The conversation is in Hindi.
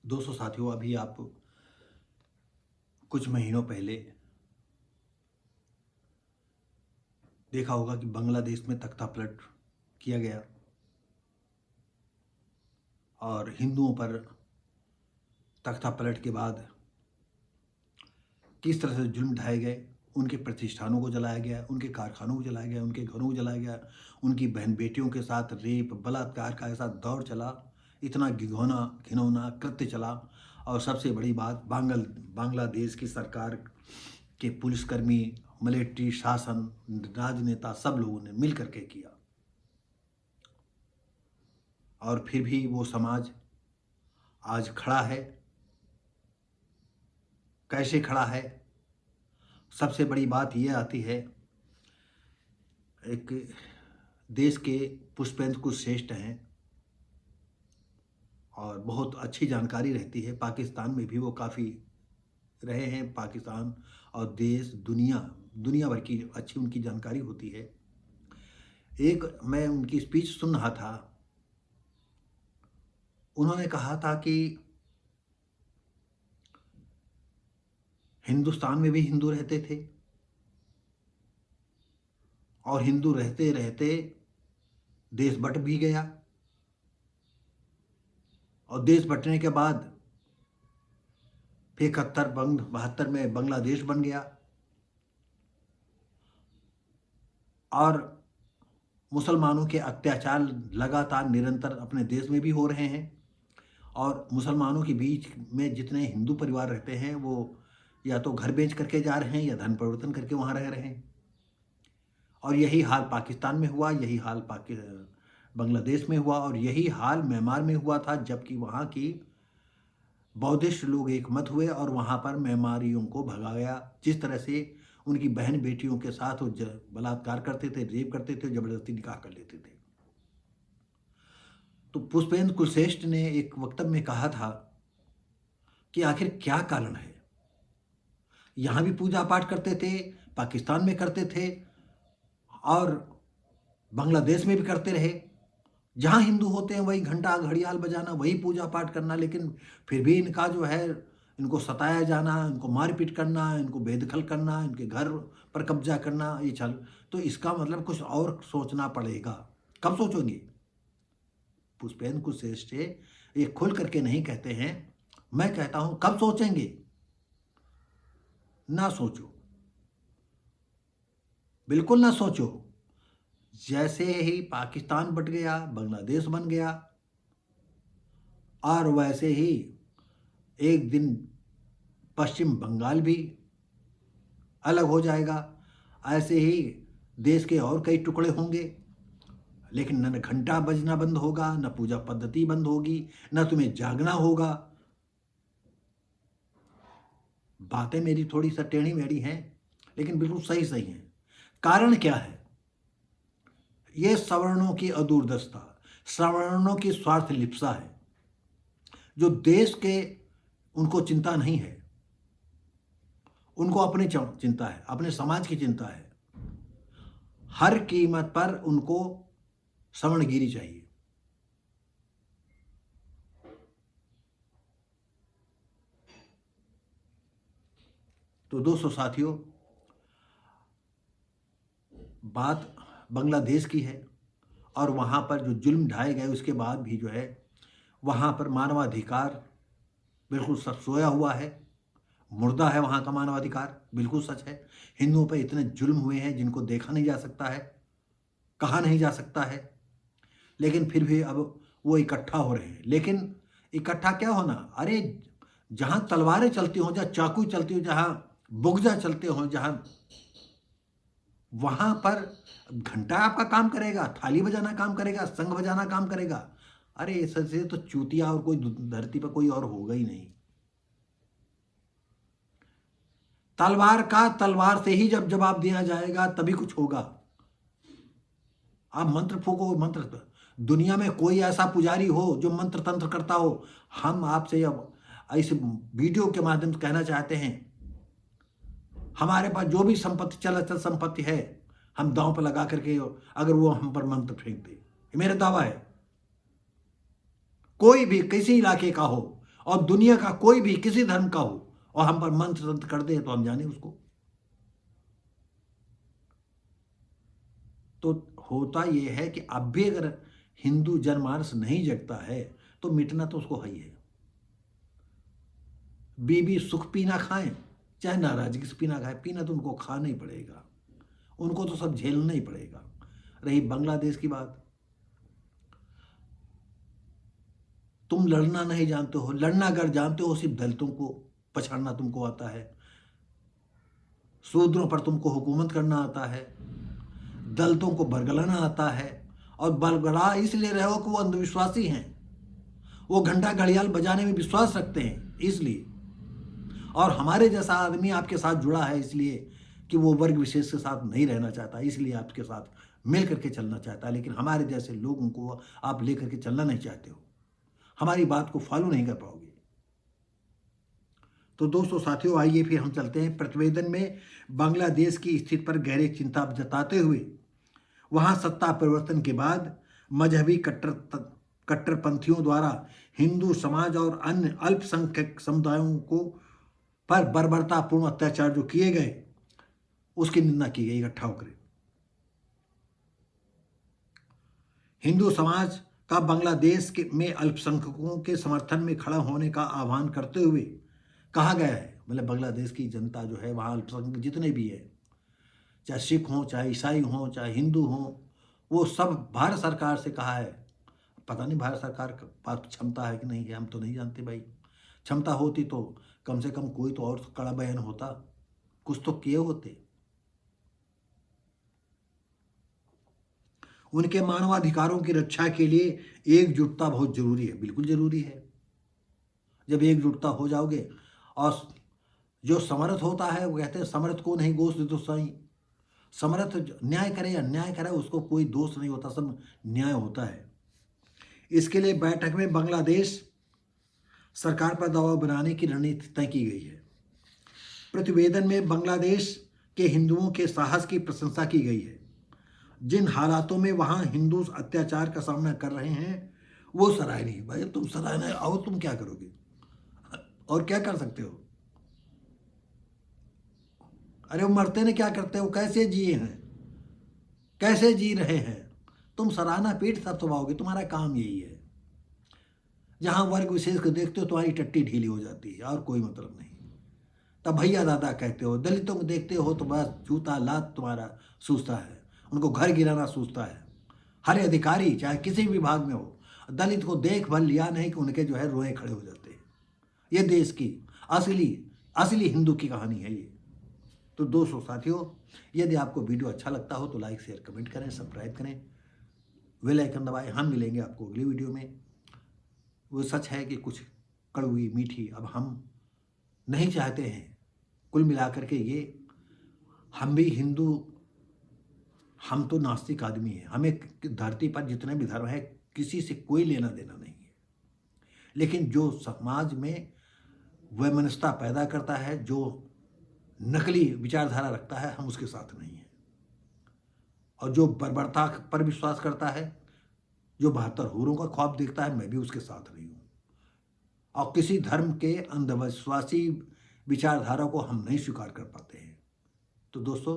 दोस्तों साथियों, अभी आप कुछ महीनों पहले देखा होगा कि बांग्लादेश में तख्तापलट किया गया और हिंदुओं पर तख्तापलट के बाद किस तरह से जुल्म ढाए गए। उनके प्रतिष्ठानों को जलाया गया, उनके कारखानों को जलाया गया, उनके घरों को जलाया गया, उनकी बहन बेटियों के साथ रेप बलात्कार का ऐसा दौर चला, इतना घिनौना कृत्य चला। और सबसे बड़ी बात, बांग्लादेश की सरकार के पुलिसकर्मी, मिलिट्री शासन, राजनेता सब लोगों ने मिल करके किया। और फिर भी वो समाज आज खड़ा है। कैसे खड़ा है? सबसे बड़ी बात ये आती है, एक देश के पुष्पेंद्र कुशवाहा हैं और बहुत अच्छी जानकारी रहती है। पाकिस्तान में भी वो काफ़ी रहे हैं। पाकिस्तान और देश दुनिया भर की अच्छी उनकी जानकारी होती है। एक मैं उनकी स्पीच सुन रहा था, उन्होंने कहा था कि हिंदुस्तान में भी हिंदू रहते थे और हिंदू रहते रहते देश बट भी गया और देश बटने के बाद फिर 71-72 में बांग्लादेश बन गया और मुसलमानों के अत्याचार लगातार निरंतर अपने देश में भी हो रहे हैं। और मुसलमानों के बीच में जितने हिंदू परिवार रहते हैं वो या तो घर बेच करके जा रहे हैं या धन परिवर्तन करके वहाँ रह रहे हैं। और यही हाल पाकिस्तान में हुआ, यही हाल बांग्लादेश में हुआ और यही हाल म्यांमार में हुआ था, जबकि वहाँ की बौद्धिस्ट लोग एकमत हुए और वहाँ पर म्यांमारियों को भगाया। जिस तरह से उनकी बहन बेटियों के साथ वो बलात्कार करते थे, रेप करते थे, जबरदस्ती निकाह कर लेते थे। तो पुष्पेंद्र कुशवाहा ने एक वक्तव्य में कहा था कि आखिर क्या कारण है। यहाँ भी पूजा पाठ करते थे, पाकिस्तान में करते थे और बांग्लादेश में भी करते रहे। जहाँ हिंदू होते हैं वही घंटा घड़ियाल बजाना, वही पूजा पाठ करना, लेकिन फिर भी इनका जो है, इनको सताया जाना, इनको मारपीट करना, इनको बेदखल करना, इनके घर पर कब्जा करना, ये चल। तो इसका मतलब कुछ और सोचना पड़ेगा। कब सोचोगे? पुष्पेंद्र कुशवाहा ये खुल करके नहीं कहते हैं, मैं कहता हूं कब सोचेंगे? ना सोचो, बिल्कुल ना सोचो। जैसे ही पाकिस्तान बट गया, बांग्लादेश बन गया और वैसे ही एक दिन पश्चिम बंगाल भी अलग हो जाएगा। ऐसे ही देश के और कई टुकड़े होंगे, लेकिन न घंटा बजना बंद होगा, न पूजा पद्धति बंद होगी, न तुम्हें जागना होगा। बातें मेरी थोड़ी सा टेढ़ी मेढ़ी हैं, लेकिन बिल्कुल सही हैं। कारण क्या है? ये सवर्णों की अदूरदर्शिता, सवर्णों की स्वार्थ लिप्सा है। जो देश के उनको चिंता नहीं है, उनको अपनी चिंता है, अपने समाज की चिंता है। हर कीमत पर उनको सवर्णगिरी चाहिए। तो दोस्तों साथियों, बात बांग्लादेश की है और वहाँ पर जो जुल्म ढाए गए उसके बाद भी जो है वहाँ पर मानवाधिकार बिल्कुल सब सोया हुआ है, मुर्दा है वहाँ का मानवाधिकार, बिल्कुल सच है। हिंदुओं पर इतने जुल्म हुए हैं जिनको देखा नहीं जा सकता है, कहा नहीं जा सकता है, लेकिन फिर भी अब वो इकट्ठा हो रहे हैं। लेकिन इकट्ठा क्या होना? अरे जहाँ तलवारें चलती हों, जहाँ चाकू चलती हो, जहाँ बुगजा चलते हों, जहाँ वहाँ पर घंटा आपका काम करेगा, थाली बजाना काम करेगा, शंख बजाना काम करेगा। अरे इससे तो चूतिया और कोई धरती पर कोई और होगा ही नहीं। तलवार का तलवार से ही जब जवाब दिया जाएगा तभी कुछ होगा। आप मंत्र फूको, मंत्र, दुनिया में कोई ऐसा पुजारी हो जो मंत्र तंत्र करता हो? हम आपसे अब इस वीडियो के माध्यम से कहना चाहते हैं, हमारे पास जो भी संपत्ति चल संपत्ति है, हम दांव पर लगा करके अगर वो हम पर मंत्र फेंक दे, ये मेरा दावा है। कोई भी किसी इलाके का हो और दुनिया का कोई भी किसी धर्म का हो और हम पर मंत्र तंत्र कर दे तो हम जाने उसको। तो होता यह है कि अब भी अगर हिंदू जनमानस नहीं जगता है तो मिटना तो उसको है ही है। बीबी सुख पीना खाएं चाहे नाराजगी से पीना खाए, पीना तो उनको खाना ही पड़ेगा, उनको तो सब झेलना ही पड़ेगा। रही बांग्लादेश की बात, तुम लड़ना नहीं जानते हो, लड़ना अगर जानते हो सिर्फ दलितों को पछाड़ना तुमको आता है, शूद्रों पर तुमको हुकूमत करना आता है, दलितों को बरगलाना आता है। और बरगला इसलिए रहे हो कि वो अंधविश्वासी हैं, वो घंटा घड़ियाल बजाने में विश्वास रखते हैं इसलिए। और हमारे जैसा आदमी आपके साथ जुड़ा है इसलिए कि वो वर्ग विशेष के साथ नहीं रहना चाहता, इसलिए आपके साथ मिल करके चलना चाहता है। लेकिन हमारे जैसे लोगों को आप लेकर के चलना नहीं चाहते हो, हमारी बात को फॉलो नहीं कर पाओगे। तो दोस्तों साथियों, आइए फिर हम चलते हैं प्रतिवेदन में बांग्लादेश की स्थिति पर गहरी चिंता जताते हुए वहां सत्ता परिवर्तन के बाद मजहबी कट्टरपंथियों द्वारा हिंदू समाज और अन्य अल्पसंख्यक समुदायों को पर बर्बरतापूर्ण अत्याचार जो किए गए उसकी निंदा की गई इकट्ठा होकर। हिंदू समाज का बांग्लादेश में अल्पसंख्यकों के समर्थन में खड़ा होने का आह्वान करते हुए कहा गया है, मतलब बांग्लादेश की जनता जो है वहाँ अल्पसंख्यक जितने भी है, चाहे सिख हों, चाहे ईसाई हों, चाहे हिंदू हों, वो सब भारत सरकार से कहा है। पता नहीं भारत सरकार के पास क्षमता है कि नहीं है, हम तो नहीं जानते भाई। क्षमता होती तो कम से कम कोई तो और कड़ा बयान होता, कुछ तो किए होते। उनके मानवाधिकारों की रक्षा के लिए एकजुटता बहुत जरूरी है, बिल्कुल जरूरी है। जब एकजुटता हो जाओगे, और जो समर्थ होता है वो कहते हैं समर्थ को नहीं गोश्त दे दो साईं। समर्थ न्याय करे या अन्याय करे उसको कोई दोष नहीं होता, सब न्याय होता है। इसके लिए बैठक में बांग्लादेश सरकार पर दबाव बनाने की रणनीति तय की गई है। प्रतिवेदन में बांग्लादेश के हिंदुओं के साहस की प्रशंसा की गई है। जिन हालातों में वहां हिंदू अत्याचार का सामना कर रहे हैं वो सराहनीय। भाई तुम सराहनीय आओ, तुम क्या करोगे और क्या कर सकते हो? अरे वो मरते ने क्या करते हो, कैसे जिए हैं, कैसे जी रहे हैं, तुम सराहना पीठ सब दबाओगे, तुम्हारा काम यही है। जहां वर्ग विशेष को देखते हो तुम्हारी टट्टी ढीली हो जाती है और कोई मतलब नहीं। तब भैया दादा कहते हो, दलितों को देखते हो तो बस जूता लात तुम्हारा सूझता है, उनको घर गिराना सूझता है। हर अधिकारी चाहे किसी विभाग में हो, दलित को देख भल लिया नहीं कि उनके जो है रोए खड़े हो जाते हैं। ये देश की असली हिंदू की कहानी है ये। तो दोस्तों साथियों, यदि आपको वीडियो अच्छा लगता हो तो लाइक शेयर कमेंट करें, सब्सक्राइब करें, बेल आइकन दबाएं। हम मिलेंगे आपको अगली वीडियो में। वो सच है कि कुछ कड़वी मीठी अब हम नहीं चाहते हैं। कुल मिलाकर के ये हम भी हिंदू, हम तो नास्तिक आदमी हैं, हमें धरती पर जितने भी धर्म है किसी से कोई लेना देना नहीं है। लेकिन जो समाज में वैमनस्यता पैदा करता है, जो नकली विचारधारा रखता है, हम उसके साथ नहीं हैं। और जो बर्बरता पर विश्वास करता है, जो 72 हूरों का ख्वाब देखता है, मैं भी उसके साथ नहीं हूँ। और किसी धर्म के अंधविश्वासी विचारधारा को हम नहीं स्वीकार कर पाते हैं। तो दोस्तों